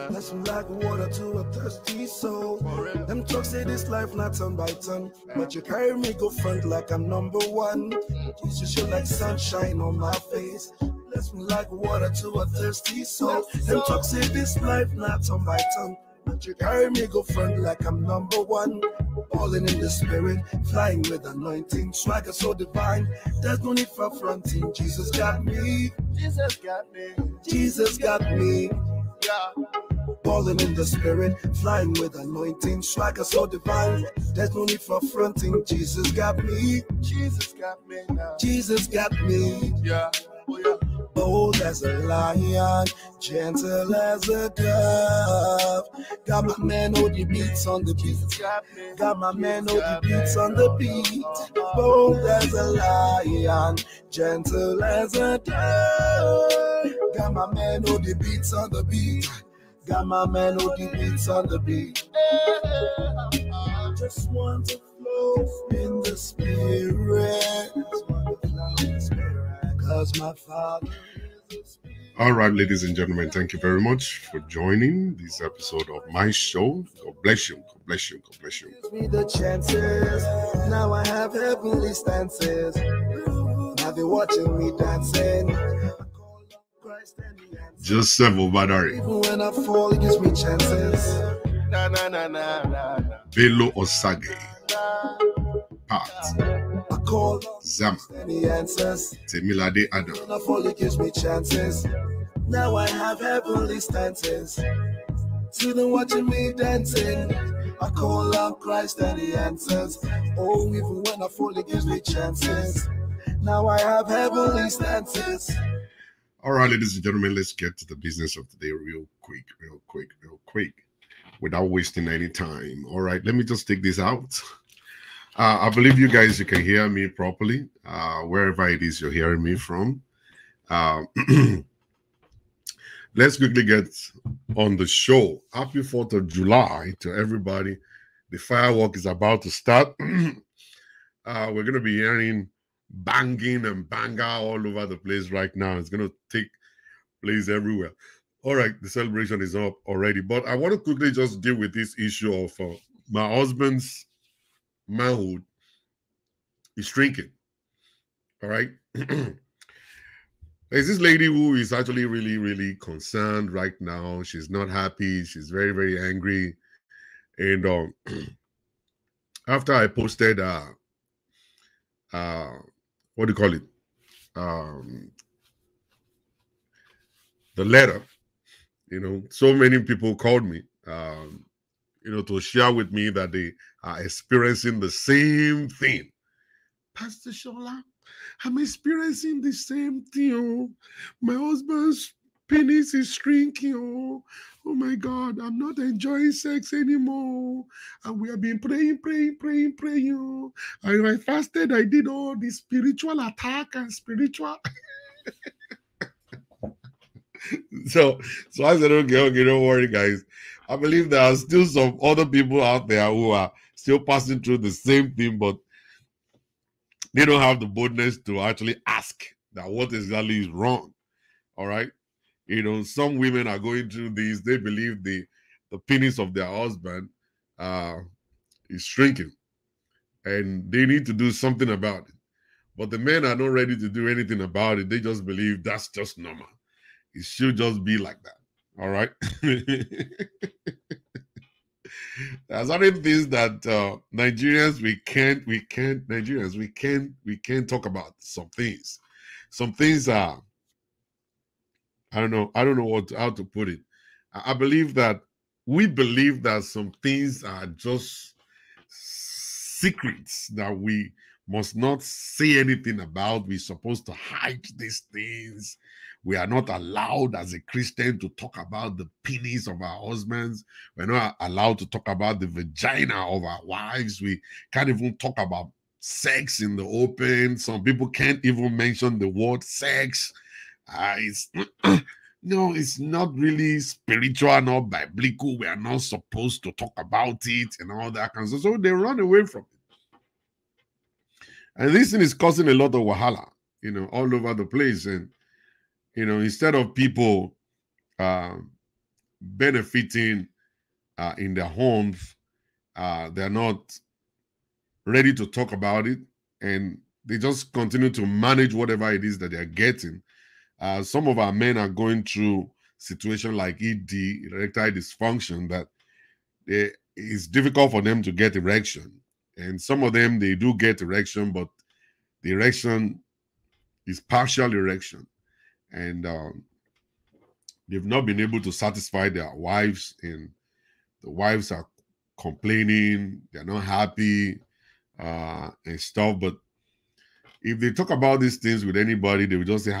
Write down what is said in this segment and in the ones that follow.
Bless me like water to a thirsty soul. Them talks say this life not turn by turn, but you carry me go front like I'm number one. Jesus, you like sunshine on my face. Bless me like water to a thirsty soul. Them talks say this life not turn by turn, but you carry me go front like I'm number one. Falling in the spirit, flying with anointing, swagger so divine. There's no need for fronting. Jesus got me. Jesus got me. Jesus got me. Yeah. Falling in the spirit, flying with anointing, swagger so divine. There's no need for fronting. Jesus got me. Jesus got me now. Jesus got me. Yeah. Oh yeah. Bold as a lion, gentle as a dove. Got my man hold the beats on the beat. Got my man hold the beats on the beat. Bold as a lion, gentle as a dove. Got my man hold the beats on the beat. Got my man hold the beats on the beat. I just want to flow in the spirit. Cause my Father. All right, ladies and gentlemen, thank you very much for joining this episode of my show. God bless you. God bless you. God bless you. Gives me the chances. Now I have heavenly stances. Now they watching me dancing. Joseph Obadari. Even when I fall, it gives me chances. Bello Osage. Pat. I call Zama. any answers. Temilade Adam. When I fall, it gives me chances. Now I have heavenly stances. See them watching me dancing. I call out Christ and he answers. Oh, even when I fall, it gives me chances. Now I have heavenly stances. All right, ladies and gentlemen, let's get to the business of today real quick, without wasting any time. All right, let me just take this out. I believe you can hear me properly, wherever it is you're hearing me from. Let's quickly get on the show. Happy 4th of July to everybody. The firework is about to start. We're going to be hearing banging and banga all over the place right now. It's going to take place everywhere. All right, the celebration is up already. But I want to quickly just deal with this issue of my husband's manhood is shrinking. All right. There's this lady who is actually really concerned right now. She's not happy. She's very angry. And after I posted what do you call it? The letter, so many people called me, to share with me that they are experiencing the same thing. Pastor Shola, I'm experiencing the same thing. Oh. My husband's penis is shrinking. Oh my God, I'm not enjoying sex anymore. And we have been praying. Oh. I fasted, I did all the spiritual attack and spiritual. So I said, okay, don't worry, guys. I believe there are still some other people out there who are still passing through the same thing, but they don't have the boldness to actually ask that what exactly is wrong. All right. Some women are going through these. They believe the penis of their husband is shrinking and they need to do something about it. But the men are not ready to do anything about it. They just believe that's just normal. It should just be like that. All right. There's certain things that Nigerians we can't talk about. Some things are, I don't know how to put it. I believe that we believe that some things are just secrets that we must not say anything about. We're supposed to hide these things. We are not allowed as a Christian to talk about the penis of our husbands. We're not allowed to talk about the vagina of our wives. We can't even talk about sex in the open. Some people can't even mention the word sex. It's not really spiritual, not biblical. We are not supposed to talk about it and all that kind of stuff. So they run away from it. And this thing is causing a lot of wahala, all over the place. And instead of people benefiting in their homes. They're not ready to talk about it, and they just continue to manage whatever it is that they're getting. Some of our men are going through situations like ED, erectile dysfunction, that it's difficult for them to get erection. And some of them, they do get erection, but the erection is partial erection. And they've not been able to satisfy their wives, and the wives are complaining, they're not happy, and stuff. But if they talk about these things with anybody, they will just say,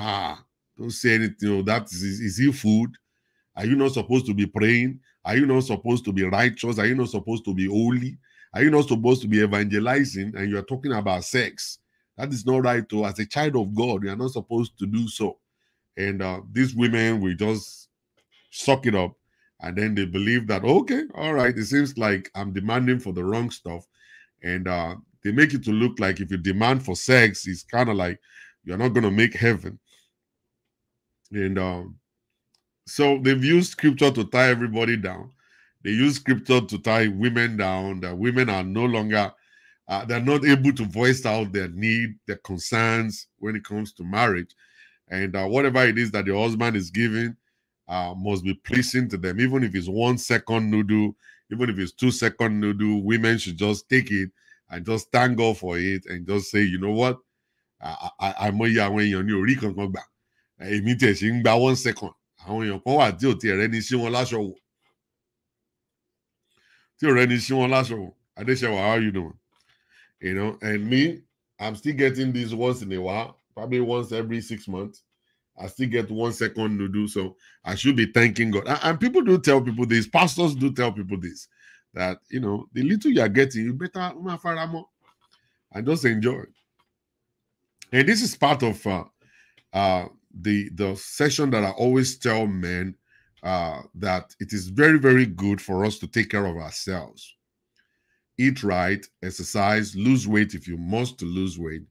don't say anything. You know, that is he food? Are you not supposed to be praying? Are you not supposed to be righteous? Are you not supposed to be holy? Are you not supposed to be evangelizing? And you're talking about sex. That is not right. As a child of God, you are not supposed to do so. And these women will just suck it up. And then they believe that, okay, all right, it seems like I'm demanding for the wrong stuff. And they make it to look like if you demand for sex, it's kind of like you're not going to make heaven. And so they've used scripture to tie everybody down. They use scripture to tie women down, that women are no longer, they're not able to voice out their need, their concerns when it comes to marriage. And whatever it is that the husband is giving must be pleasing to them. Even if it's 1 second noodle, even if it's 2 second noodle, women should just take it and just thank God for it and just say, you know what? I'm going to 1 second. Àwọn èèyàn kan wà tí ò tiẹ̀ rẹ́ni sí wọn láṣọ wò. Tí ò rẹ́ni sí wọn láṣọ wò. Adéṣẹ́wà, how are you doing? You know, and me, I'm still getting this once in a while, probably once every 6 months. I still get 1 second noodle, so I should be thanking God. And people do tell people this, pastors do tell people this, that, you know, the little you are getting, you better and just enjoy. And this is part of the session that I always tell men that it is very, very good for us to take care of ourselves. Eat right, exercise, lose weight if you must to lose weight.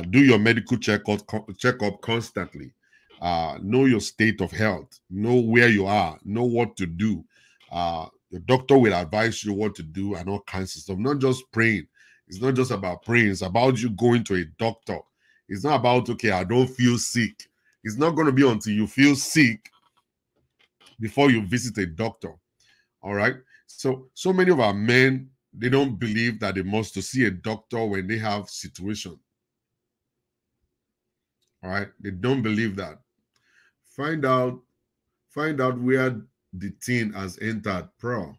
Do your medical checkup constantly. Know your state of health. Know where you are. Know what to do. The doctor will advise you what to do and all kinds of stuff. Not just praying. It's not just about praying. It's about you going to a doctor. It's not about, okay, I don't feel sick. It's not going to be until you feel sick before you visit a doctor. All right? So many of our men, they don't believe that they must to see a doctor when they have situation. All right? They don't believe that. Find out where the teen has entered pro.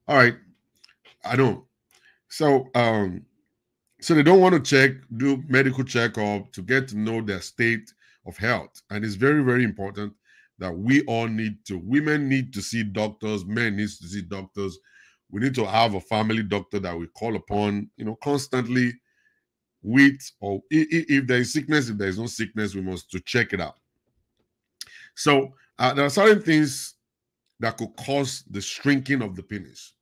All right. I don't. So they don't want to do medical checkup to get to know their state of health. And it's very, very important that women need to see doctors, men need to see doctors. We need to have a family doctor that we call upon, you know, constantly or if there is sickness, if there is no sickness, we must to check it out. So there are certain things that could cause the shrinking of the penis.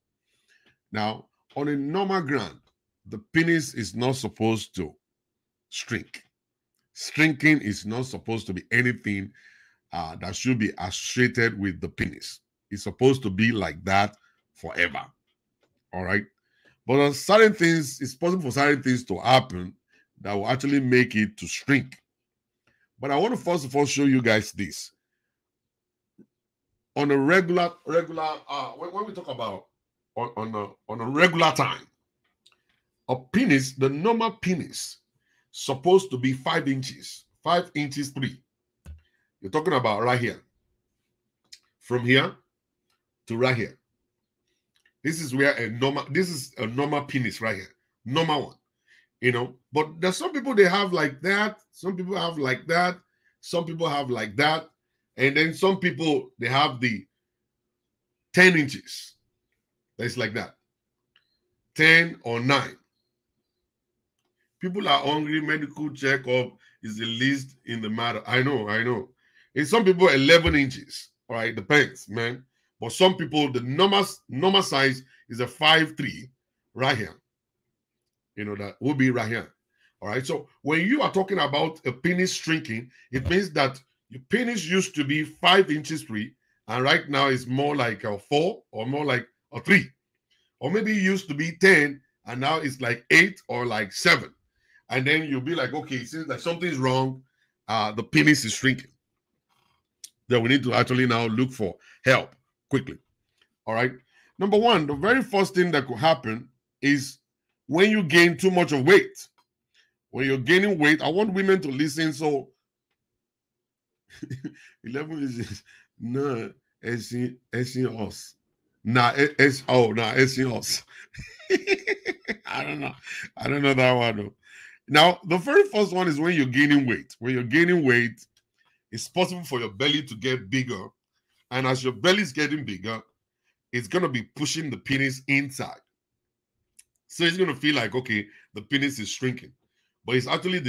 Now, on a normal ground, the penis is not supposed to shrink. Shrinking is not supposed to be anything that should be associated with the penis. It's supposed to be like that forever. All right? But on certain things, it's possible for certain things to happen that will actually make it to shrink. But I want to first of all show you guys this. On a regular, when we talk about on a regular time, a penis, the normal penis, supposed to be 5 inches, 5 inches 3. You're talking about right here, from here to right here. This is where this is a normal penis right here, normal one, you know. But there's some people, they have like that. Some people have like that. Some people have like that. And then some people, they have the 10 inches. That's like that. 10 or 9. People are hungry. Medical checkup is the least in the matter. I know. And some people, 11 inches. All right, depends, man. But some people, the normal size is a 5'3" right here. You know, that will be right here. All right. So when you are talking about a penis shrinking, it means that your penis used to be 5 inches 3. And right now it's more like a 4 or more like a 3. Or maybe it used to be 10 and now it's like 8 or like 7. And then you'll be like, okay, it seems like something's wrong. The penis is shrinking. Then we need to actually now look for help quickly. All right. Number one, the very first thing that could happen is when you gain too much of weight. When you're gaining weight, I want women to listen. So 11 is no, it's us. Nah, it's us. I don't know. I don't know that one though. Now, the very first one is when you're gaining weight. When you're gaining weight, it's possible for your belly to get bigger. And as your belly is getting bigger, it's going to be pushing the penis inside. So it's going to feel like, okay, the penis is shrinking. But it's actually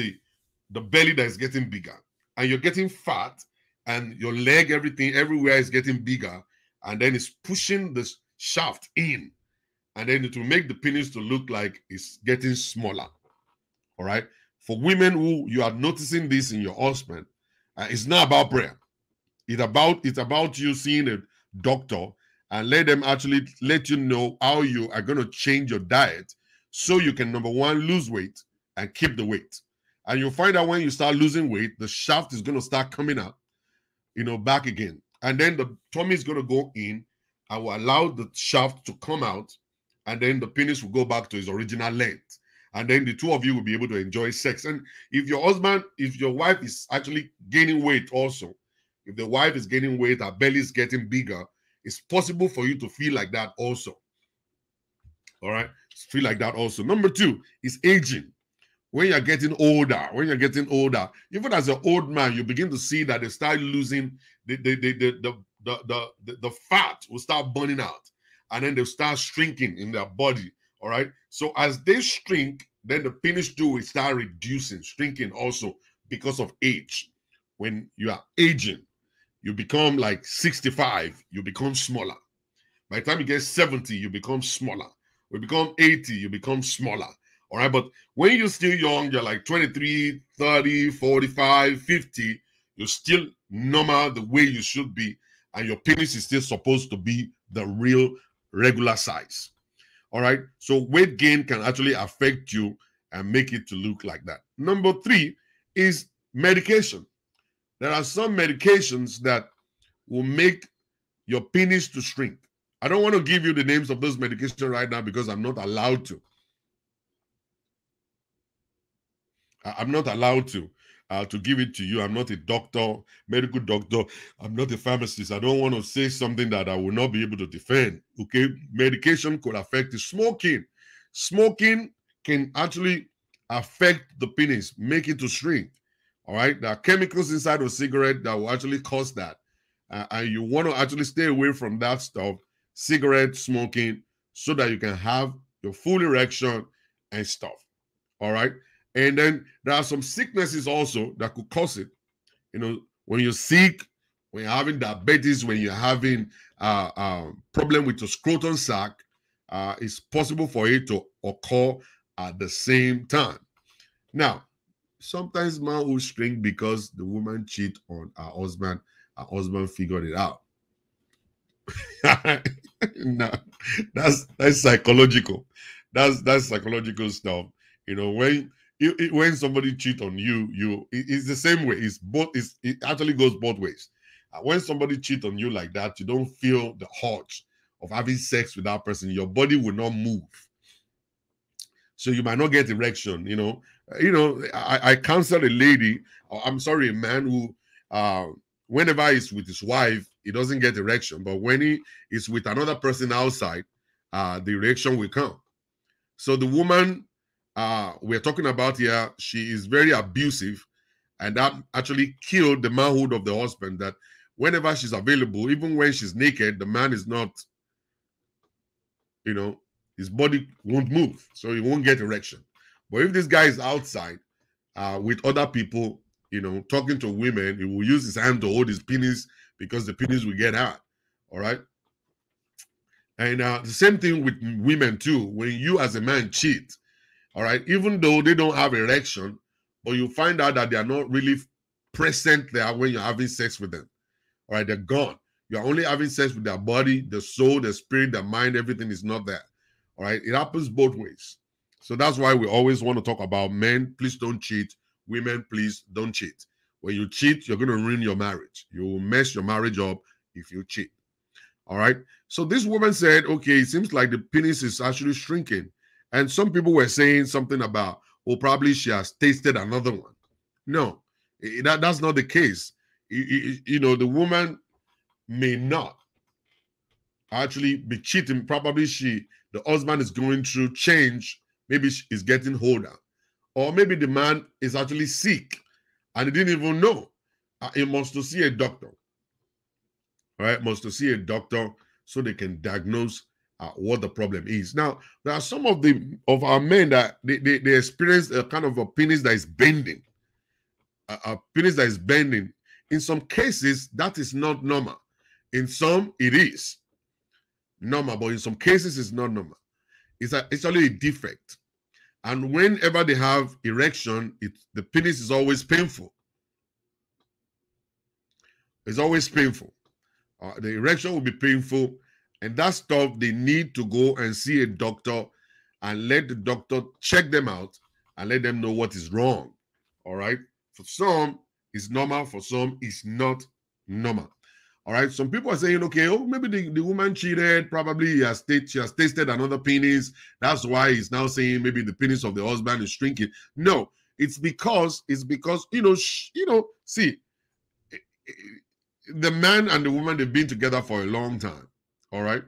the belly that is getting bigger. And you're getting fat, and your leg, everything, everywhere is getting bigger. And then it's pushing the shaft in. And then it will make the penis to look like it's getting smaller. All right? For women who you are noticing this in your husband, it's not about prayer. It's about you seeing a doctor and let them actually let you know how you are going to change your diet so you can, number one, lose weight and keep the weight. And you'll find out when you start losing weight, the shaft is going to start coming up, back again. And then the tummy is going to go in and will allow the shaft to come out, and then the penis will go back to its original length. And then the two of you will be able to enjoy sex. And if your wife is actually gaining weight also, if the wife is gaining weight, her belly is getting bigger, it's possible for you to feel like that also. All right? Feel like that also. Number two is aging. When you're getting older, even as an old man, you begin to see that they start losing the fat will start burning out, and then they'll start shrinking in their body. All right. So as they shrink, then the penis too will start reducing, shrinking also because of age. When you are aging, you become like 65, you become smaller. By the time you get 70, you become smaller. When you become 80, you become smaller. All right. But when you're still young, you're like 23, 30, 45, 50, you're still normal the way you should be. And your penis is still supposed to be the real regular size. All right. So weight gain can actually affect you and make it to look like that. Number three is medication. There are some medications that will make your penis to shrink. I don't want to give you the names of those medications right now because I'm not allowed to. I'm not allowed to give it to you. I'm not a doctor, medical doctor. I'm not a pharmacist. I don't want to say something that I will not be able to defend. Okay, medication could affect the smoking. Smoking can actually affect the penis, make it to shrink. All right, there are chemicals inside of a cigarette that will actually cause that, and you want to actually stay away from that stuff, cigarette smoking, so that you can have your full erection and stuff. All right. And then there are some sicknesses also that could cause it. When you're sick, when you're having diabetes, when you're having problem with your scrotum sac, it's possible for it to occur at the same time. Now, sometimes man will shrink because the woman cheat on her husband figured it out. No, that's psychological. That's psychological stuff. When somebody cheat on you, it's the same way. It actually goes both ways. When somebody cheat on you like that, you don't feel the urge of having sex with that person. Your body will not move, so you might not get erection. I counsel a lady, or I'm sorry, a man who, whenever he's with his wife, he doesn't get erection, but when he is with another person outside, the erection will come. So the woman we're talking about here, she is very abusive, and that actually killed the manhood of the husband. That whenever she's available, even when she's naked, the man is not, his body won't move, so he won't get erection. But if this guy is outside with other people, talking to women, he will use his hand to hold his penis because the penis will get hard. All right. And the same thing with women too. When you as a man cheat, all right, even though they don't have erection, but you find out that they are not really present there when you're having sex with them. All right, they're gone. You're only having sex with their body, the soul, the spirit, the mind, everything is not there. All right. It happens both ways. So that's why we always want to talk about men, please don't cheat. Women, please don't cheat. When you cheat, you're going to ruin your marriage. You will mess your marriage up if you cheat. All right. So this woman said, okay, it seems like the penis is actually shrinking. And some people were saying something about, oh, probably she has tasted another one. No, that's not the case. You know, the woman may not actually be cheating. Probably the husband is going through change. Maybe she is getting older. Or maybe the man is actually sick and he didn't even know. He must to see a doctor. All right, must to see a doctor so they can diagnose what the problem is. Now, there are some of our men that they experience a kind of a penis that is bending. A penis that is bending. In some cases, that is not normal. In some, it is normal, but in some cases, it's not normal. It's actually a defect. And whenever they have erection, the penis is always painful. It's always painful. The erection will be painful, and that stuff they need to go and see a doctor and let the doctor check them out and let them know what is wrong. All right. For some, it's normal. For some, it's not normal. All right. Some people are saying, okay, oh, maybe the woman cheated. Probably she has tasted another penis. That's why he's now saying maybe the penis of the husband is shrinking. No, it's because see, the man and the woman, they've been together for a long time. All right.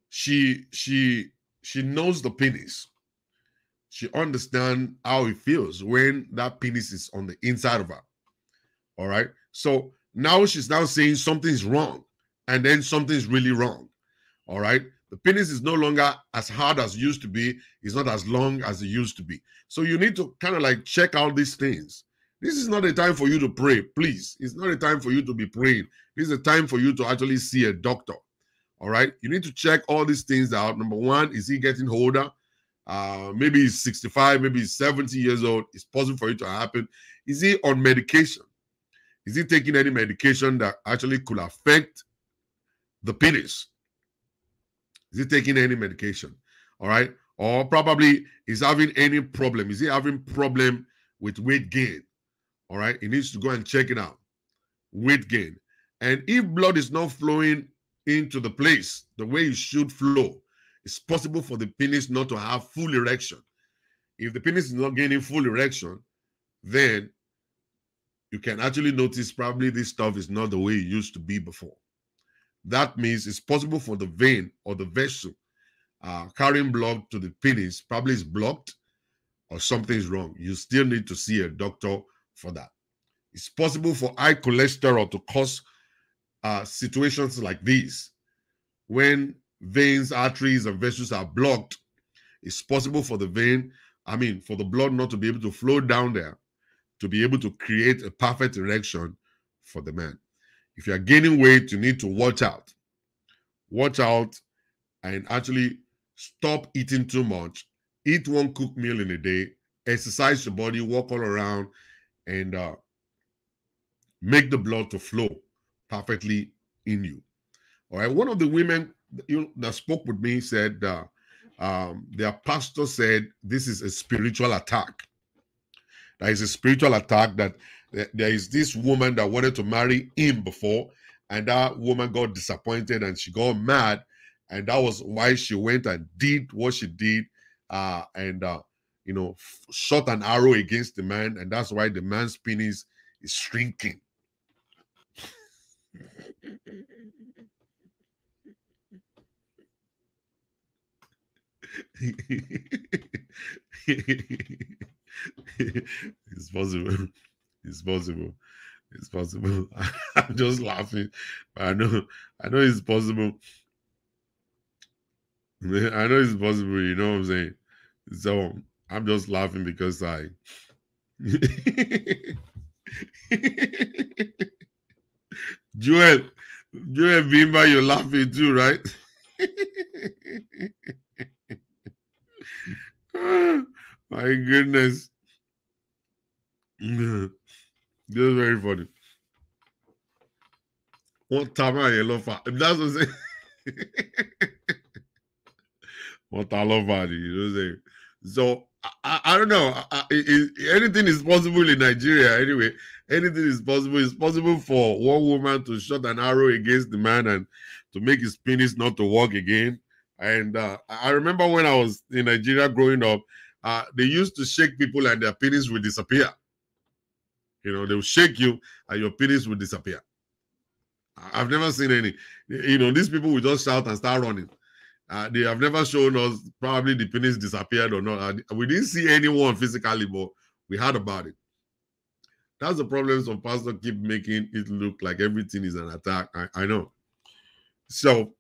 She knows the penis. She understands how it feels when that penis is on the inside of her. All right. So now she's now saying something's wrong, and then something's really wrong. All right. The penis is no longer as hard as it used to be. It's not as long as it used to be. So you need to kind of like check out these things. This is not a time for you to pray, please. It's not a time for you to be praying. This is a time for you to actually see a doctor. All right. You need to check all these things out. Number one, is he getting older? Maybe he's 65, maybe he's 70 years old. It's possible for it to happen. Is he on medication? Is he taking any medication that actually could affect the penis? Is he taking any medication? All right. Or probably is having any problem. Is he having problem with weight gain? All right. He needs to go and check it out. Weight gain. And if blood is not flowing into the place the way it should flow, it's possible for the penis not to have full erection. If the penis is not gaining full erection, then you can actually notice probably this stuff is not the way it used to be before. That means it's possible for the vein or the vessel carrying blood to the penis probably is blocked or something is wrong. You still need to see a doctor for that. It's possible for high cholesterol to cause situations like these. When veins, arteries, and vessels are blocked, it's possible for the for the blood not to be able to flow down there to be able to create a perfect erection for the man. If you're gaining weight, you need to watch out. Watch out and actually stop eating too much. Eat one cooked meal in a day. Exercise your body, walk all around, and make the blood to flow perfectly in you. All right. One of the women that spoke with me said their pastor said this is a spiritual attack. There is a spiritual attack that there is this woman that wanted to marry him before, and that woman got disappointed and she got mad, and that was why she went and did what she did, and shot an arrow against the man, and that's why the man's penis is shrinking. It's possible. It's possible. It's possible. I'm just laughing. I know it's possible. I know it's possible, you know what I'm saying? So I'm just laughing because Joel Bimba, you're laughing too, right? My goodness. This is very funny. What time I love her? That's what I'm saying. What I love her, you know what I'm saying? So I don't know. Anything is possible in Nigeria anyway. Anything is possible. It's possible for one woman to shot an arrow against the man and to make his penis not to work again. And I remember when I was in Nigeria growing up, they used to shake people and their penis would disappear. You know, they will shake you and your penis will disappear. I've never seen any. You know, these people will just shout and start running. They have never shown us probably the penis disappeared or not. We didn't see anyone physically, but we heard about it. That's the problem. Some pastors keep making it look like everything is an attack. I know. So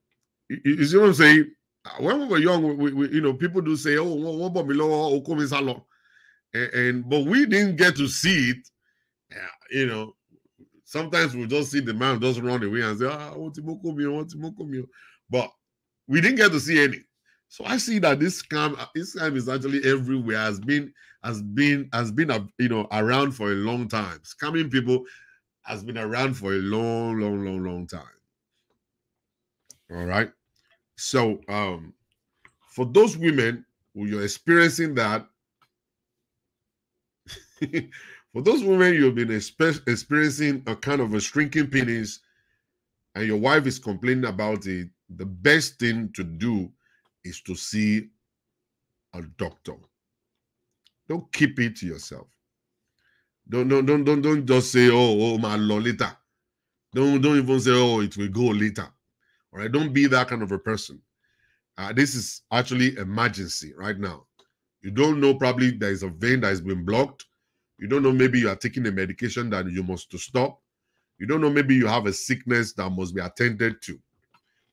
you see what I'm saying? When we were young, you know, people do say, "Oh, what about below? Oh, come in and but we didn't get to see it. You know, sometimes we just see the man just run away and say, "Ah, what me?" But we didn't get to see any. So I see that this scam is actually everywhere. Has been you know around for a long time. Scamming people has been around for a long time. All right. So for those women who you're experiencing that, for those women you've been experiencing a kind of a shrinking penis, and your wife is complaining about it, the best thing to do is to see a doctor. Don't keep it to yourself. Don't just say, oh my lolita. Don't even say, oh, it will go later. All right. Don't be that kind of a person. This is actually emergency right now. You don't know, probably there is a vein that has been blocked. You don't know, maybe you are taking a medication that you must to stop. You don't know, maybe you have a sickness that must be attended to.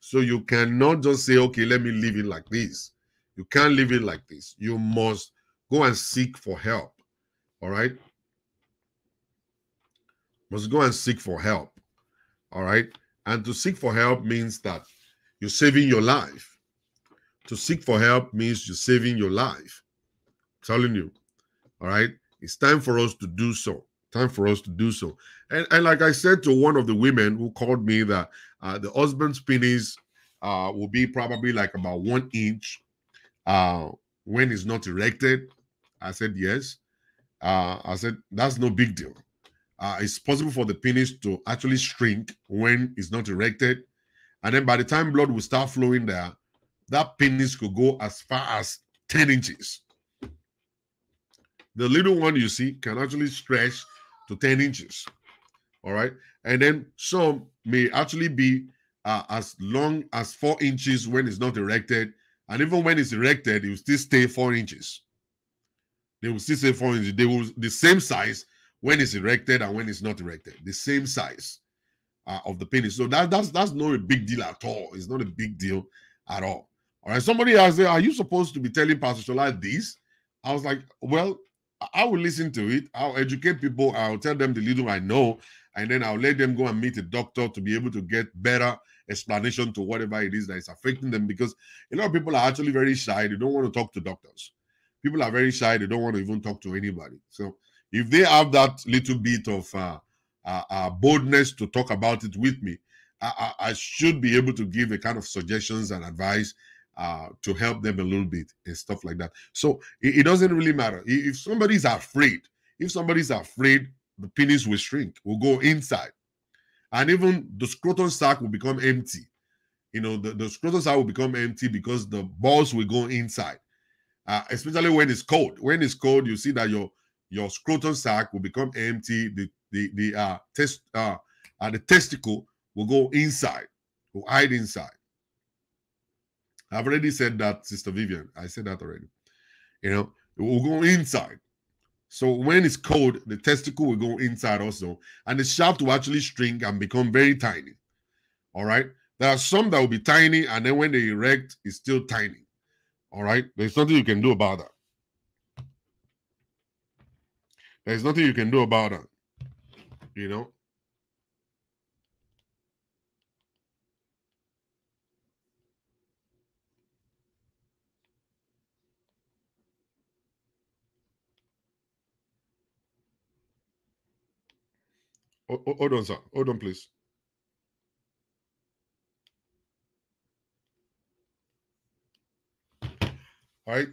So you cannot just say, okay, let me live it like this. You can't live it like this. You must go and seek for help. All right. Must go and seek for help. All right. And to seek for help means that you're saving your life. To seek for help means you're saving your life. I'm telling you. All right. It's time for us to do so. Time for us to do so. And like I said to one of the women who called me that the husband's penis will be probably like about 1 inch when it's not erected. I said yes. I said that's no big deal. It's possible for the penis to actually shrink when it's not erected. And then by the time blood will start flowing there, that penis could go as far as 10 inches. The little one you see can actually stretch to 10 inches. All right. And then some may actually be as long as 4 inches when it's not erected. And even when it's erected, it will still stay 4 inches. They will still say 4 inches. They will the same size when it's erected and when it's not erected. The same size of the penis. So that's not a big deal at all. It's not a big deal at all. All right. Somebody asked, are you supposed to be telling Pastor Shola this? I was like, well, I will listen to it. I'll educate people. I'll tell them the little I know, and then I'll let them go and meet a doctor to be able to get better explanation to whatever it is that is affecting them. Because a lot of people are actually very shy. They don't want to talk to doctors. People are very shy. They don't want to even talk to anybody. So if they have that little bit of boldness to talk about it with me, I should be able to give a kind of suggestions and advice to help them a little bit and stuff like that. So it doesn't really matter. If somebody's afraid, the penis will shrink, will go inside. And even the scrotum sac will become empty. You know, the scrotum sac will become empty because the balls will go inside. Especially when it's cold. When it's cold, you see that your scrotum sac will become empty. The testicle will go inside, will hide inside. I've already said that, Sister Vivian. I said that already. You know, it will go inside. So when it's cold, the testicle will go inside also, and the shaft will actually shrink and become very tiny. All right. There are some that will be tiny, and then when they erect, it's still tiny. All right. There's nothing you can do about that. There's nothing you can do about that. You know. Hold on, sir. Hold on, please. All right.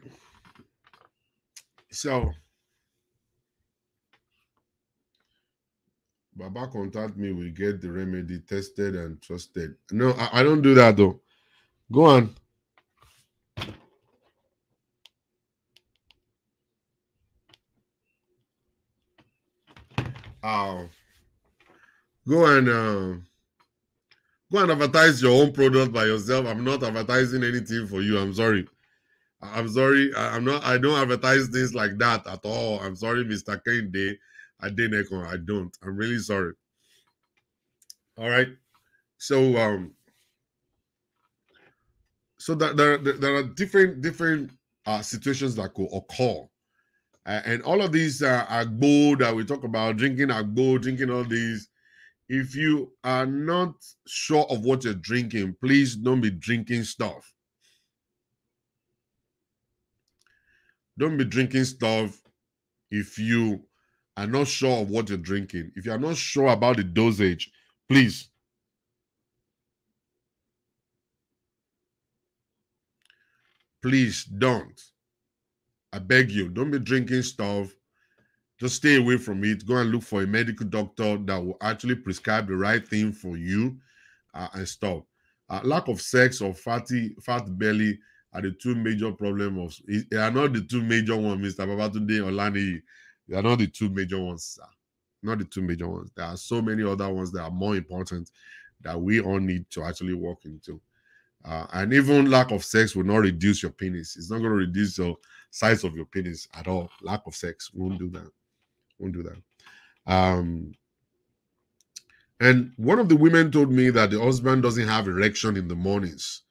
So Baba contact me, we get the remedy tested and trusted. No, I don't do that though. Go on. Uh, go and go and advertise your own product by yourself. I'm not advertising anything for you. I'm sorry. I'm sorry. I'm not. I don't advertise things like that at all. I'm sorry, Mr. Kende. I didn't. I don't. I'm really sorry. All right. So so there are different situations that could occur. And all of these agbo that we talk about, drinking agbo, drinking all these. If you are not sure of what you're drinking, please don't be drinking stuff. Don't be drinking stuff if you are not sure of what you're drinking. If you are not sure about the dosage, please don't. I beg you, don't be drinking stuff. Just stay away from it. Go and look for a medical doctor that will actually prescribe the right thing for you and stuff. Lack of sex or fat belly are the two major problems. They are not the two major ones, Mr. Babatunde Olani. They are not the two major ones, sir. Not the two major ones. There are so many other ones that are more important that we all need to actually walk into. And even lack of sex will not reduce your penis. It's not going to reduce the size of your penis at all. Lack of sex won't do that. Won't do that. And one of the women told me that the husband doesn't have erection in the mornings.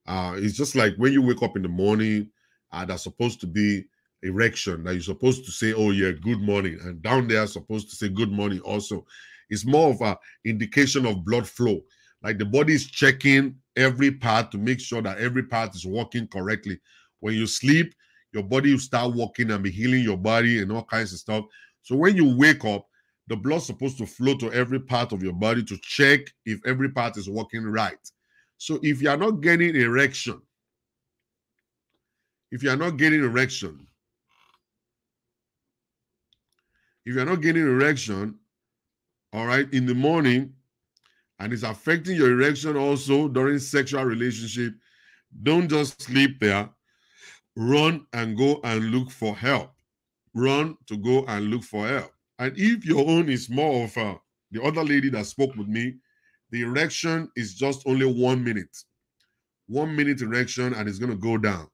It's just like when you wake up in the morning, that's supposed to be erection, that you're supposed to say, oh yeah, good morning. And down there supposed to say good morning also. It's more of an indication of blood flow. Like the body is checking every part to make sure that every part is working correctly. When you sleep, your body will start working and be healing your body and all kinds of stuff. So when you wake up, the blood's supposed to flow to every part of your body to check if every part is working right. So if you are not getting erection, if you are not getting erection, if you're not getting erection, all right, in the morning, and it's affecting your erection also during sexual relationship, don't just sleep there. Run and go and look for help. Run to go and look for help. And if your own is more of the other lady that spoke with me, the erection is just only 1 minute. 1 minute erection, and it's going to go down.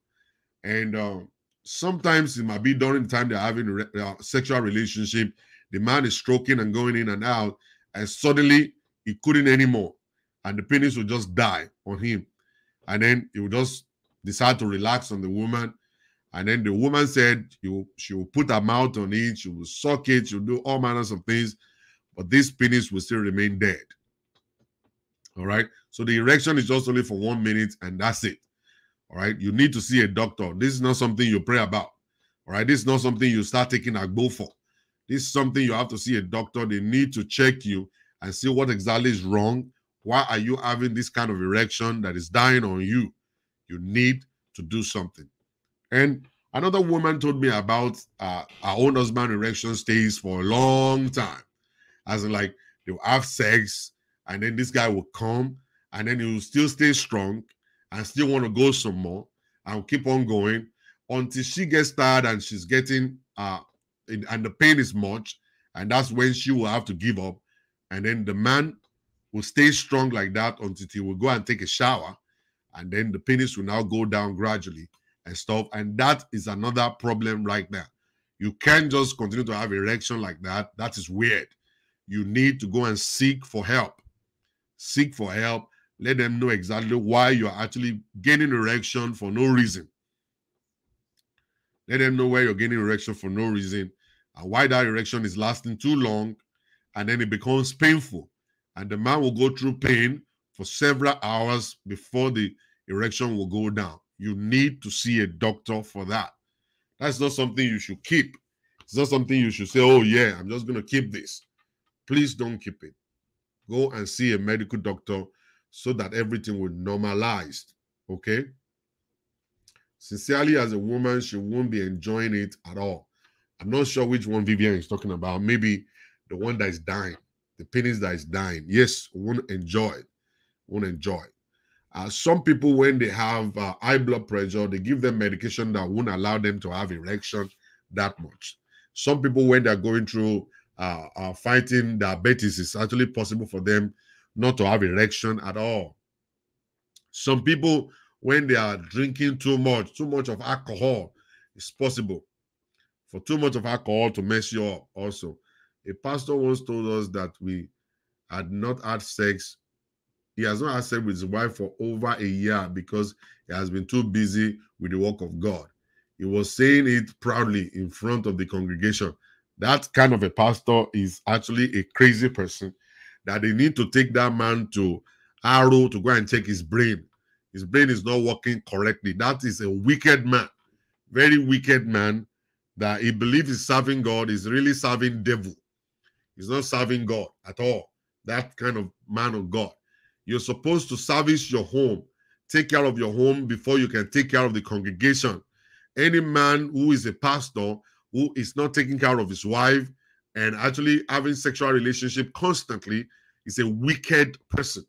And sometimes it might be during the time they're having a sexual relationship, the man is stroking and going in and out, and suddenly he couldn't anymore. And the penis will just die on him. And then he will just decide to relax on the woman. And then the woman said she will put her mouth on it, she will suck it, she'll do all manners of things, but this penis will still remain dead. All right. So the erection is just only for 1 minute, and that's it. All right. You need to see a doctor. This is not something you pray about. All right. This is not something you start taking agbo for. This is something you have to see a doctor. They need to check you and see what exactly is wrong. Why are you having this kind of erection that is dying on you? You need to do something. And another woman told me about her own husband erection stays for a long time. As in, like, they'll have sex, and then this guy will come, and then he will still stay strong and still want to go some more and keep on going until she gets tired and she's getting and the pain is much, and that's when she will have to give up. And then the man will stay strong like that until he will go and take a shower, and then the penis will now go down gradually and stuff. And that is another problem right there. You can't just continue to have erection like that. That is weird. You need to go and seek for help. Seek for help. Let them know exactly why you're actually getting erection for no reason. Let them know why you're getting erection for no reason and why that erection is lasting too long, and then it becomes painful. And the man will go through pain for several hours before the erection will go down. You need to see a doctor for that. That's not something you should keep. It's not something you should say, oh yeah, I'm just going to keep this. Please don't keep it. Go and see a medical doctor so that everything will normalize. Okay? Sincerely, as a woman, she won't be enjoying it at all. I'm not sure which one Vivian is talking about. Maybe the one that is dying, the penis that is dying. Yes, won't enjoy it. Won't enjoy it. Some people, when they have high blood pressure, they give them medication that won't allow them to have erection that much. Some people, when they're going through fighting diabetes, it's actually possible for them not to have erection at all. Some people, when they are drinking too much of alcohol, it's possible for too much of alcohol to mess you up also. A pastor once told us that we had not had sex. He has not had sex with his wife for over a year because he has been too busy with the work of God. He was saying it proudly in front of the congregation. That kind of a pastor is actually a crazy person, that they need to take that man to Arrow to go and check his brain. His brain is not working correctly. That is a wicked man, very wicked man, that he believes he's serving God, is really serving devil. He's not serving God at all. That kind of man of God. You're supposed to service your home, take care of your home before you can take care of the congregation. Any man who is a pastor who is not taking care of his wife and actually having sexual relationship constantly is a wicked person.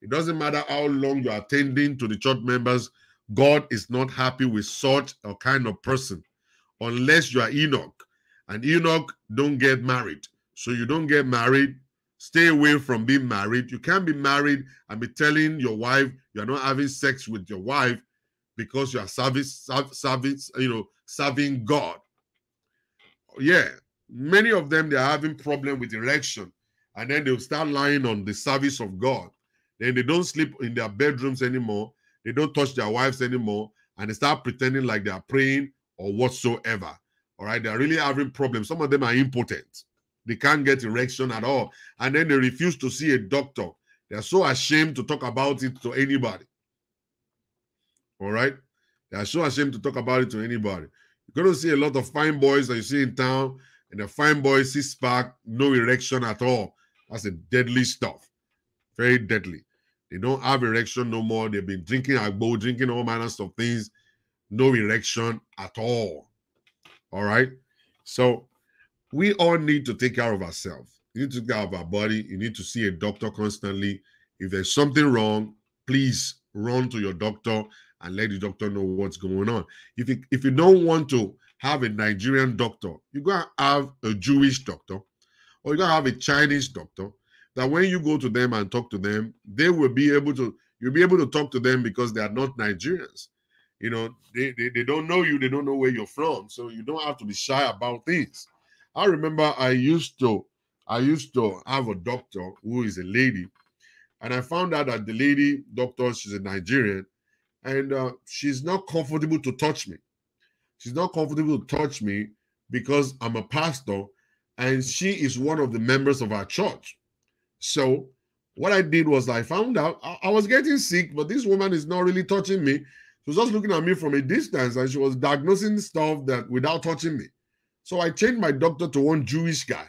It doesn't matter how long you're attending to the church members, God is not happy with such a kind of person unless you are Enoch. And Enoch don't get married. So you don't get married. Stay away from being married. You can't be married and be telling your wife you're not having sex with your wife because you are serving God. Yeah, many of them, they're having problem with erection, and then they'll start lying on the service of God. Then they don't sleep in their bedrooms anymore. They don't touch their wives anymore, and they start pretending like they are praying or whatsoever. All right, they're really having problems. Some of them are impotent. They can't get erection at all. And then they refuse to see a doctor. They're so ashamed to talk about it to anybody. All right? They are so ashamed to talk about it to anybody. You're going to see a lot of fine boys that you see in town, and the fine boys, six-pack, no erection at all. That's a deadly stuff. Very deadly. They don't have erection no more. They've been drinking agbo, drinking all manners of things. No erection at all. All right? So we all need to take care of ourselves. You need to take care of our body. You need to see a doctor constantly. If there's something wrong, please run to your doctor and let the doctor know what's going on. If you don't want to have a Nigerian doctor, you gotta have a Jewish doctor, or you gotta have a Chinese doctor, that when you go to them and talk to them, you'll be able to talk to them because they are not Nigerians. You know, they don't know you, they don't know where you're from. So you don't have to be shy about things. I remember I used to have a doctor who is a lady, and I found out that the lady doctor, she's a Nigerian, and she's not comfortable to touch me. She's not comfortable to touch me because I'm a pastor, and she is one of the members of our church. So what I did was I found out I was getting sick, but this woman is not really touching me. She was just looking at me from a distance, and she was diagnosing stuff that without touching me. So I changed my doctor to one Jewish guy.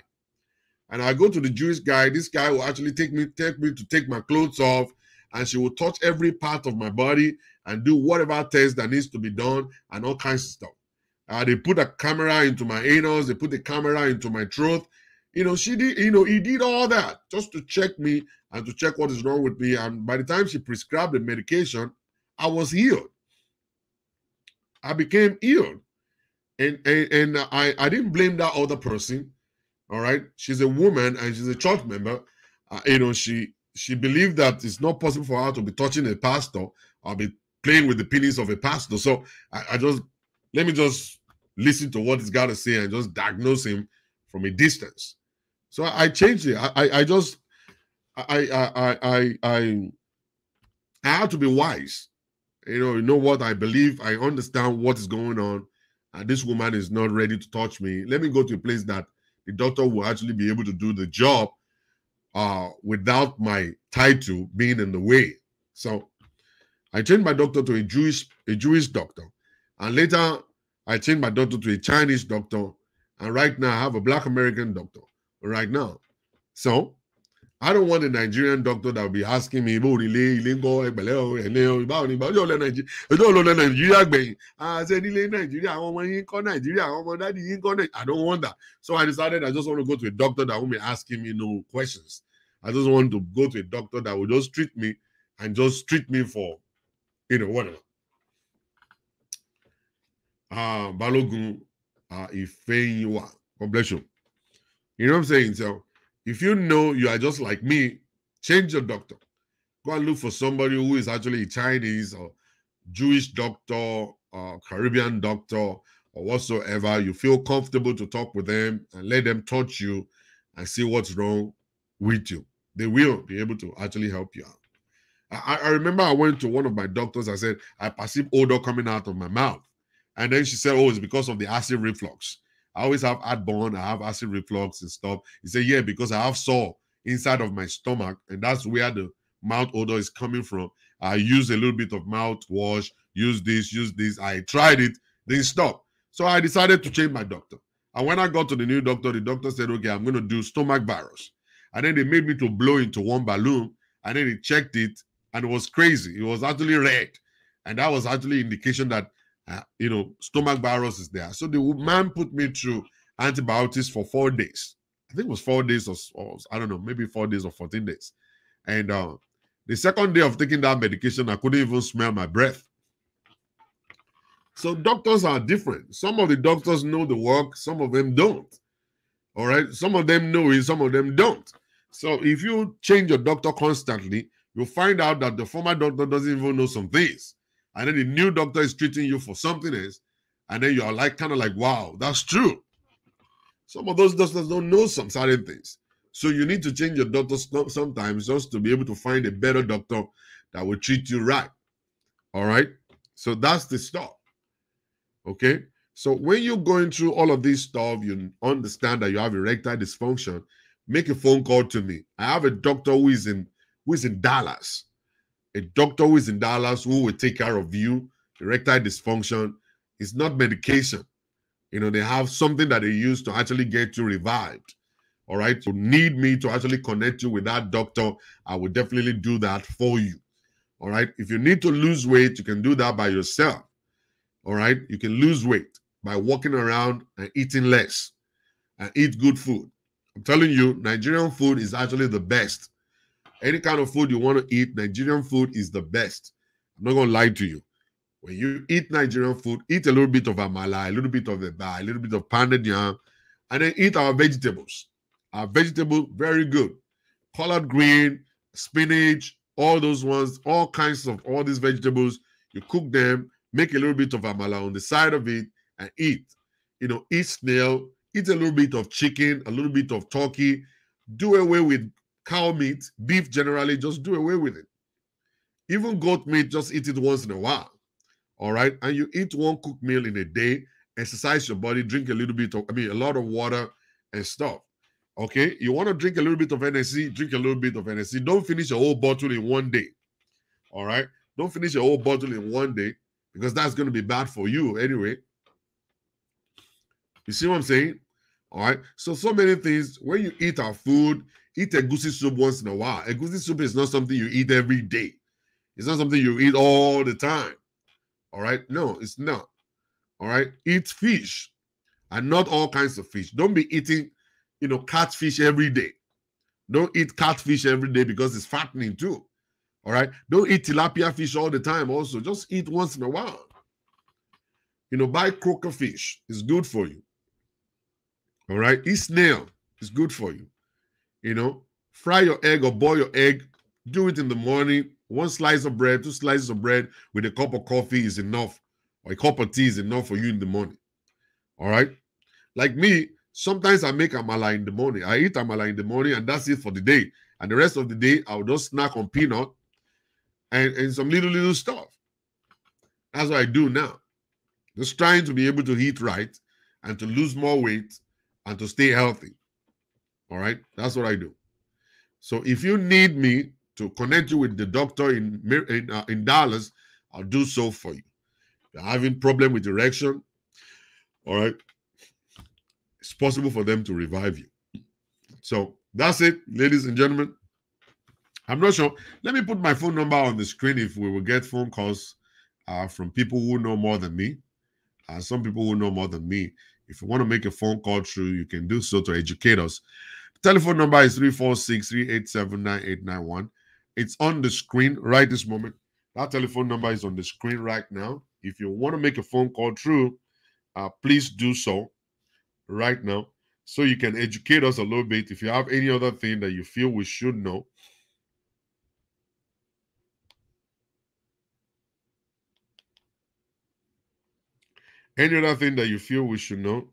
And I go to the Jewish guy. This guy will actually take me to take my clothes off, and she will touch every part of my body and do whatever test that needs to be done and all kinds of stuff. They put a camera into my anus. They put a camera into my throat. He did all that just to check me and to check what is wrong with me. And by the time she prescribed the medication, I was healed. I became healed. And I didn't blame that other person. All right. She's a woman and she's a church member. She believed that it's not possible for her to be touching a pastor or be playing with the penis of a pastor. So let me just listen to what he's got to say and just diagnose him from a distance. So I changed it. I had to be wise. You know what I believe. I understand what is going on. And this woman is not ready to touch me. Let me go to a place that the doctor will actually be able to do the job without my title being in the way. So I changed my doctor to a Jewish doctor. And later, I changed my doctor to a Chinese doctor. And right now, I have a Black American doctor right now. So I don't want a Nigerian doctor that will be asking me, I don't want that. So I decided I just want to go to a doctor that won't be asking me no questions. I just want to go to a doctor that will just treat me and just treat me for, whatever. Balogun, Ifeyiwa. God bless you. You know what I'm saying? So if you know you are just like me, change your doctor. Go and look for somebody who is actually Chinese or Jewish doctor or Caribbean doctor or whatsoever. You feel comfortable to talk with them and let them touch you and see what's wrong with you. They will be able to actually help you out. I remember I went to one of my doctors. I said, I perceive odor coming out of my mouth. And then she said, oh, it's because of the acid reflux. I always have heartburn, I have acid reflux and stuff. He said, yeah, because I have sore inside of my stomach, and that's where the mouth odor is coming from. I use a little bit of mouthwash, use this. I tried it, didn't stop. So I decided to change my doctor. And when I got to the new doctor, the doctor said, okay, I'm going to do stomach virus. And then they made me to blow into one balloon, and then they checked it, and it was crazy. It was actually red. And that was actually indication that stomach virus is there. So the man put me through antibiotics for 4 days. I think it was 4 days or I don't know, maybe 4 days or 14 days. And the second day of taking that medication, I couldn't even smell my breath. So doctors are different. Some of the doctors know the work, some of them don't. All right. Some of them know it, some of them don't. So if you change your doctor constantly, you'll find out that the former doctor doesn't even know some things. And then the new doctor is treating you for something else. And then you're kind of like, wow, that's true. Some of those doctors don't know some certain things. So you need to change your doctor sometimes just to be able to find a better doctor that will treat you right. All right. So that's the stuff. Okay. So when you're going through all of this stuff, you understand that you have erectile dysfunction, make a phone call to me. I have a doctor who is in Dallas. A doctor who is in Dallas who will take care of you. Erectile dysfunction is not medication. They have something that they use to actually get you revived. All right. So need me to actually connect you with that doctor, I will definitely do that for you. All right. If you need to lose weight, you can do that by yourself. All right. You can lose weight by walking around and eating less and eat good food. I'm telling you, Nigerian food is actually the best. Any kind of food you want to eat, Nigerian food is the best. I'm not going to lie to you. When you eat Nigerian food, eat a little bit of amala, a little bit of eba, a little bit of pounded yam, and then eat our vegetables. Our vegetable, very good. Collard green, spinach, all those ones, all kinds of all these vegetables. You cook them, make a little bit of amala on the side of it, and eat. Eat snail, eat a little bit of chicken, a little bit of turkey. Do away with cow meat, beef generally, just do away with it. Even goat meat, just eat it once in a while. All right. And you eat one cooked meal in a day, exercise your body, drink a lot of water and stuff. Okay. You want to drink a little bit of NSC, drink a little bit of NSC. Don't finish a whole bottle in one day. All right. Don't finish a whole bottle in one day because that's going to be bad for you anyway. You see what I'm saying? All right. So many things. When you eat our food, eat egusi soup once in a while. Egusi soup is not something you eat every day. It's not something you eat all the time. All right. No, it's not. All right. Eat fish and not all kinds of fish. Don't be eating, catfish every day. Don't eat catfish every day because it's fattening too. All right. Don't eat tilapia fish all the time also. Just eat once in a while. Buy croaker fish. It's good for you. All right. Eat snail. It's good for you. Fry your egg or boil your egg. Do it in the morning. 1 slice of bread, 2 slices of bread with a cup of coffee is enough. Or a cup of tea is enough for you in the morning. All right. Like me, sometimes I make amala in the morning. I eat amala in the morning and that's it for the day. And the rest of the day, I'll just snack on peanut and some little stuff. That's what I do now. Just trying to be able to eat right and to lose more weight and to stay healthy. All right. That's what I do. So if you need me to connect you with the doctor in Dallas, I'll do so for you. If you're having problem with erection, all right, it's possible for them to revive you. So that's it, ladies and gentlemen. I'm not sure. Let me put my phone number on the screen if we will get phone calls from people who know more than me. Some people who know more than me. If you want to make a phone call through, you can do so to educate us. Telephone number is 346-387-9891. It's on the screen right this moment. That telephone number is on the screen right now. If you want to make a phone call through, please do so right now so you can educate us a little bit. If you have any other thing that you feel we should know, any other thing that you feel we should know,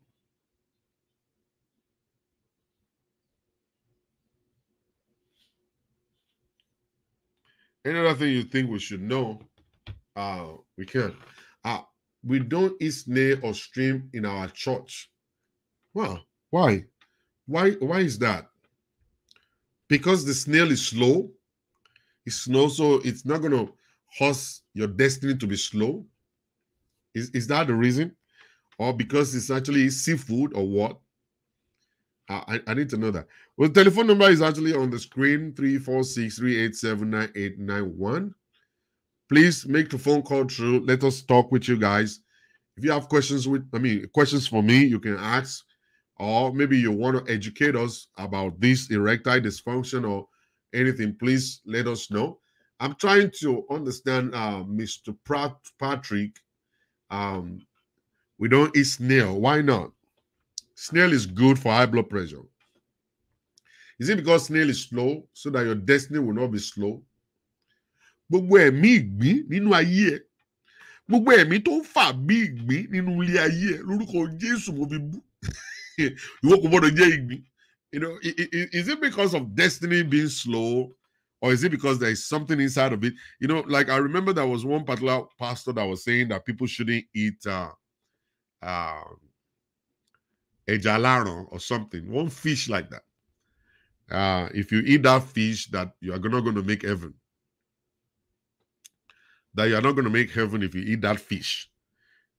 any other thing you think we should know, we can. We don't eat snail or shrimp in our church. Well, why? Why is that? Because the snail is slow. It's slow, so it's not going to cause your destiny to be slow. Is that the reason? Or because it's actually seafood or what? I need to know that. Well, the telephone number is actually on the screen, 346-387-9891. Please make the phone call through. Let us talk with you guys. If you have questions questions for me, you can ask. Or maybe you want to educate us about this erectile dysfunction or anything, please let us know. I'm trying to understand Mr. Patrick. We don't eat snail. Why not? Snail is good for high blood pressure. Is it because snail is slow so that your destiny will not be slow? Gbogbo ẹ̀mí ìgbín nínú ayé ẹ̀, gbogbo ẹ̀mí tó ń fà bí ìgbín nínú ilé ayé ẹ̀, lórúkọ Jésù mo fi bú. Ìwọ kò gbọdọ̀ jẹ́ ìgbín. You know, is it because of destiny being slow, or is it because there is something inside of it? You know, like I remember there was one particular pastor that was saying that people shouldn't eat ejalaro or something, one fish like that. If you eat that fish, that you are not going to make heaven. That you are not going to make heaven if you eat that fish.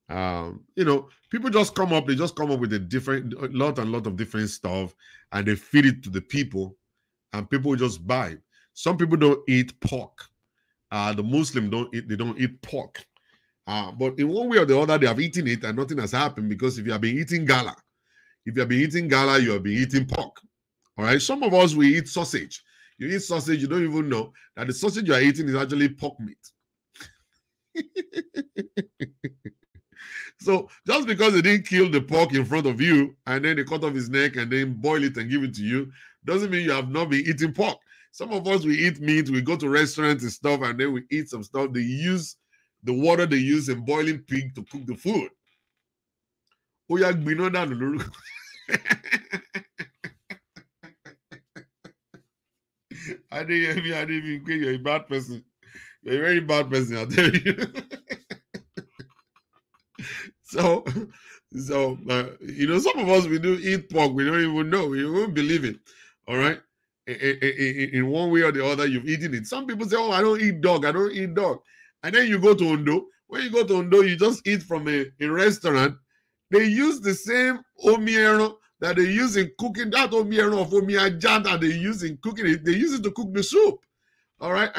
You know, people just come up, they just come up with a lot of different stuff, and they feed it to the people, and people just buy it. Some people don't eat pork. The Muslims don't eat pork. But in one way or the other, they have eaten it and nothing has happened, because if you have been eating gala, you have been eating pork. All right. Some of us, we eat sausage. You eat sausage, you don't even know that the sausage you are eating is actually pork meat. So just because they didn't kill the pork in front of you and then they cut off his neck and then boil it and give it to you, doesn't mean you have not been eating pork. Some of us, we eat meat, we go to restaurants and stuff, and then we eat some stuff. They use the water they use in boiling pig to cook the food. I didn't even think you're a bad person. You're a very bad person, I'll tell you. So you know, some of us, we do eat pork. We don't even know. We won't believe it. All right. In one way or the other, you've eaten it. Some people say, "Oh, I don't eat dog. I don't eat dog." And then you go to Ondo. When you go to Ondo, you just eat from a restaurant. They use the same omiero that they use in cooking. That omiero of omiaja that they use in cooking it, they use it to cook the soup. All right.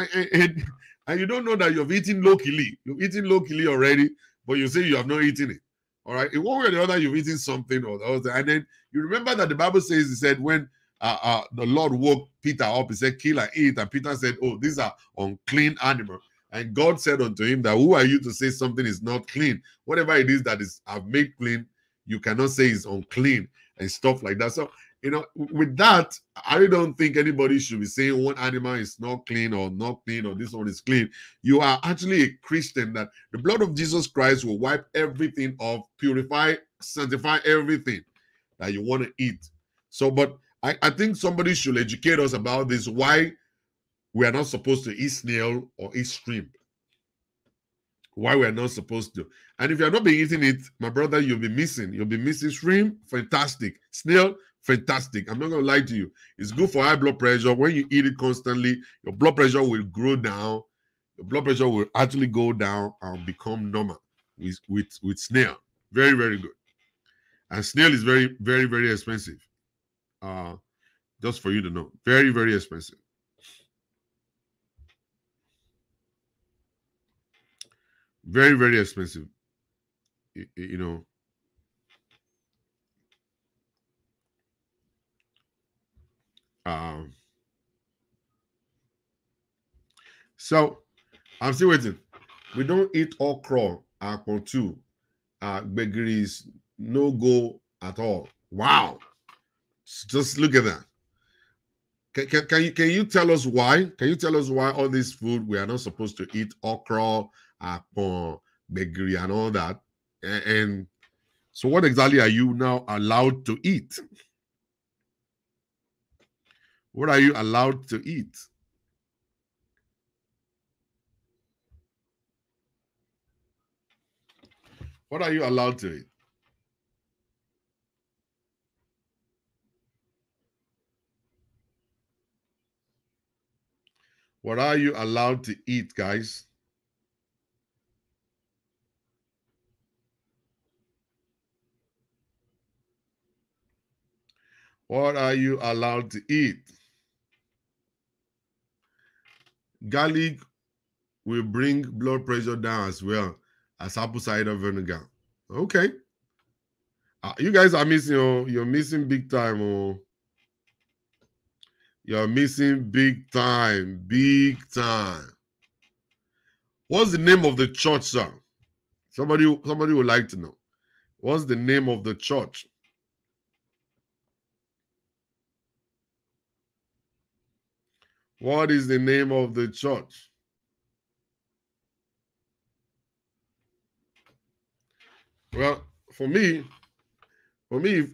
And you don't know that you've eaten locally. You've eaten locally already, but you say you have not eaten it. All right. In one way or the other, you've eaten something or the other. And then you remember that the Bible says, he said, when the Lord woke Peter up, he said, kill and eat. And Peter said, oh, these are unclean animals. And God said unto him that, who are you to say something is not clean? Whatever it is that is I've made clean, you cannot say is unclean and stuff like that. So, you know, with that, I don't think anybody should be saying one animal is not clean or this one is clean. You are actually a Christian, that the blood of Jesus Christ will wipe everything off, purify, sanctify everything that you want to eat. So, but I think somebody should educate us about this, why we are not supposed to eat snail or eat shrimp. Why we are not supposed to. And if you are not been eating it, my brother, you'll be missing. You'll be missing shrimp, fantastic. Snail, fantastic. I'm not going to lie to you. It's good for high blood pressure. When you eat it constantly, your blood pressure will grow down. Your blood pressure will actually go down and become normal with snail. Very, very good. And snail is very, very, very expensive. Just for you to know. Very, very expensive. Very, very expensive. You know. Um, so I'm still waiting. We don't eat okra, apple too. Gbegiri is no go at all. Wow. Just look at that. Can you tell us why? Can you tell us why all this food we are not supposed to eat okra, apple, gbegiri, and all that? And so, what exactly are you now allowed to eat? What are you allowed to eat? What are you allowed to eat? What are you allowed to eat, guys? What are you allowed to eat? Garlic will bring blood pressure down as well as apple cider vinegar. Okay. You guys are missing, oh, you're missing big time, oh. You're missing big time, big time. What's the name of the church, sir? Somebody would like to know. What's the name of the church? What is the name of the church? Well, for me, if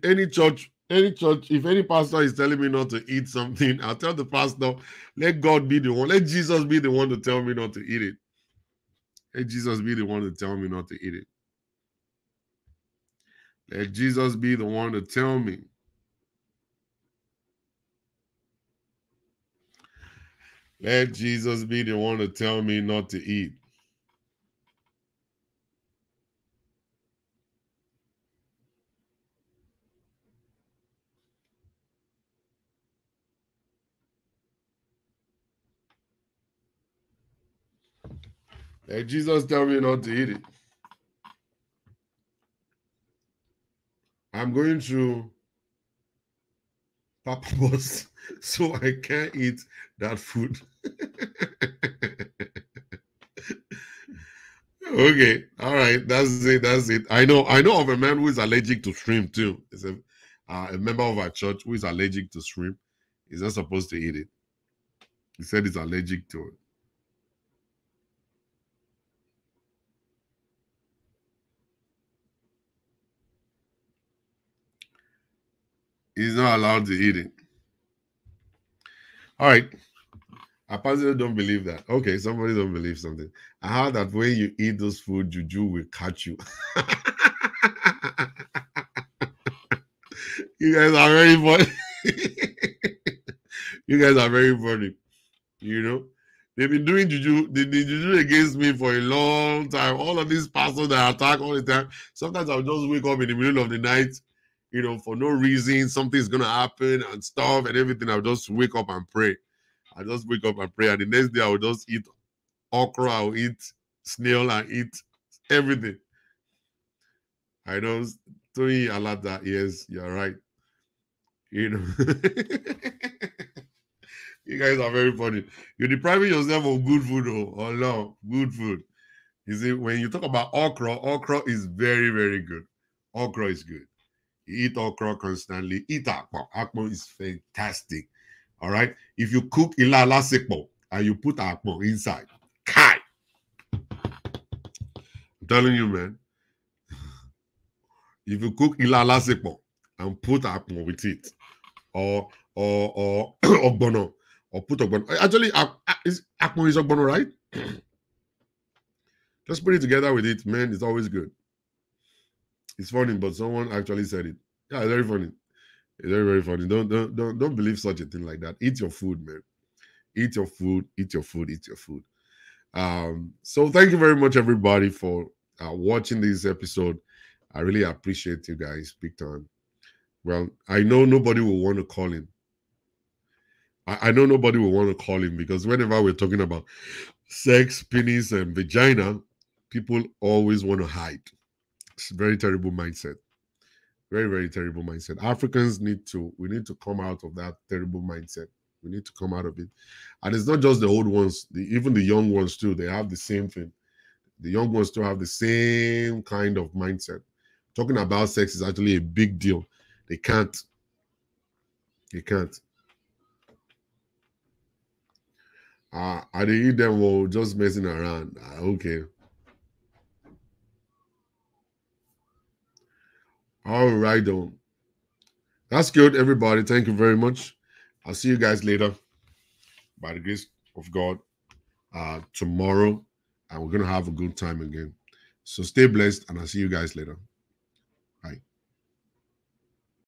if any pastor is telling me not to eat something, I'll tell the pastor, let God be the one, let Jesus be the one to tell me not to eat it. Let Jesus be the one to tell me not to eat it. Let Jesus be the one to tell me. Let Jesus be the one to tell me not to eat. Let Jesus tell me not to eat it. I'm going through Papa Boss, so I can't eat that food. Okay, all right, that's it. That's it. I know of a man who is allergic to shrimp too. It's a member of our church who is allergic to shrimp. He's not supposed to eat it. He said he's allergic to it. He's not allowed to eat it. All right. I personally don't believe that. Okay, somebody don't believe something. I heard that when you eat those food, juju will catch you. You guys are very funny. You guys are very funny. You know, they've been doing juju. They did juju against me for a long time. All of these pastors that attack all the time. Sometimes I'll just wake up in the middle of the night, for no reason. Something's gonna happen and stuff and everything. I'll just wake up and pray. I just wake up and pray, and the next day I will just eat okra, I'll eat snail, and eat everything. I know, Tony Alata, yes, you're right. You know, you guys are very funny. You're depriving yourself of good food, oh no, good food. You see, when you talk about okra is very, very good. Okra is good. You eat okra constantly. Eat akpo. Akpo is fantastic. All right. If you cook ilala sekpo and you put akpo inside, kai. I'm telling you, man. If you cook ilala sekpo and put akpo with it, or ogbono, or put ogbono. Actually, akpo is ogbono, right? Just put it together with it, man. It's always good. It's funny, but someone actually said it. Yeah, it's very funny. It's very, very funny. Don't believe such a thing like that. Eat your food, man. Eat your food. Eat your food. Eat your food. So thank you very much, everybody, for watching this episode. I really appreciate you guys big time. Well, I know nobody will want to call in. I know nobody will want to call in because whenever we're talking about sex, penis, and vagina, people always want to hide. It's a very terrible mindset. Very, very terrible mindset. Africans need to come out of that terrible mindset. We need to come out of it. And it's not just the old ones, even the young ones too, they have the same thing. The young ones still have the same kind of mindset. Talking about sex is actually a big deal. They can't. They can't. I they eat them while just messing around. Okay. All right, though. That's good, everybody. Thank you very much. I'll see you guys later, by the grace of God, tomorrow, and we're gonna have a good time again. So stay blessed, and I'll see you guys later.